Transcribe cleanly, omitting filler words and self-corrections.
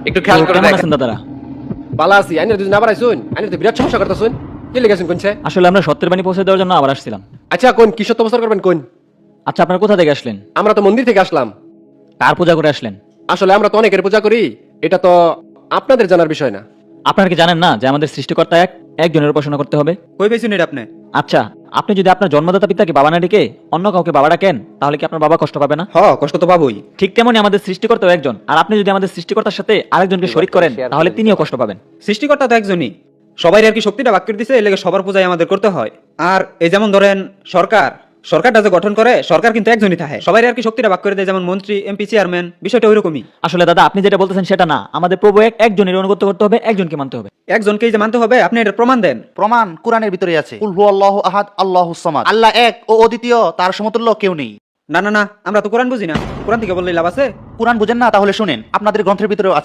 একটু খেয়াল করে কেমন দেখেন। আছেন দাদারা? বালা আছি, আইনের দুজন আবার আইসুন, আইনের তো বিরাট সমস্যা করতেছুন। কি লেগেছেন কোনছে? আসলে আমরা সত্যের বাণী পৌঁছে দেওয়ার জন্য আবার আসছিলাম। আচ্ছা কোন কি সত্য বছর করবেন কোন? আচ্ছা, আপনারা কোথা থেকে আসলেন? আমরা তো মন্দির থেকে আসলাম। কার পূজা করে আসলেন? আসলে আমরা তো অনেকের পূজা করি, এটা তো আপনাদের জানার বিষয় না। আপনারা কি জানেন না যে আমাদের সৃষ্টিকর্তা একজনের উপাসনা করতে হবে? কই পেয়েছেন এটা আপনি? আচ্ছা, আপনি যদি আপনার জন্মদাতা পিতাকে বাবা না ডেকে অন্য কাউকে বাবা ডাকেন, তাহলে কি আপনার বাবা কষ্ট পাবে না? কষ্ট তো পাবোই। ঠিক তেমনই আমাদের সৃষ্টিকর্তাও একজন, আর আপনি যদি আমাদের সৃষ্টিকর্তার সাথে আরেকজনকে শরীক করেন, তাহলে তিনিও কষ্ট পাবেন। সৃষ্টিকর্তা তো একজনই, সবাই আর কি শক্তিটা ভাগ করে দিছে, এই লেগে সবার পূজাই আমাদের করতে হয়। আর এই যেমন ধরেন সরকারটা যে গঠন করে, সরকার কিন্তু একজনই থাকে, সবাই আর কি শক্তিটা ভাগ করে দেয়, যেমন মন্ত্রী, এমপি, চেয়ারম্যান, বিষয়টা ওইরকমই। আসলে দাদা, আপনি যেটা বলতেছেন সেটা না, আমাদের প্রভু একজনের অনুগত করতে হবে, একজনকে মানতে হবে। একজনকেই যে মানতে হবে, আপনি এটার প্রমাণ দেন। প্রমাণ কোরআনের ভিতরে আছে। কুল হুয়াল্লাহু আহাদ আল্লাহুস সামাদ। আল্লাহ এক ও অদ্বিতীয়, তার সমতুল্য কেউ নেই। না না না, আমরা তো কোরআন বুঝি না, কোরআন থেকে বললেই লাভ আছে? কোরআন বুঝেন না? তাহলে শুনেন, আপনাদের গ্রন্থের ভিতরেও আছে।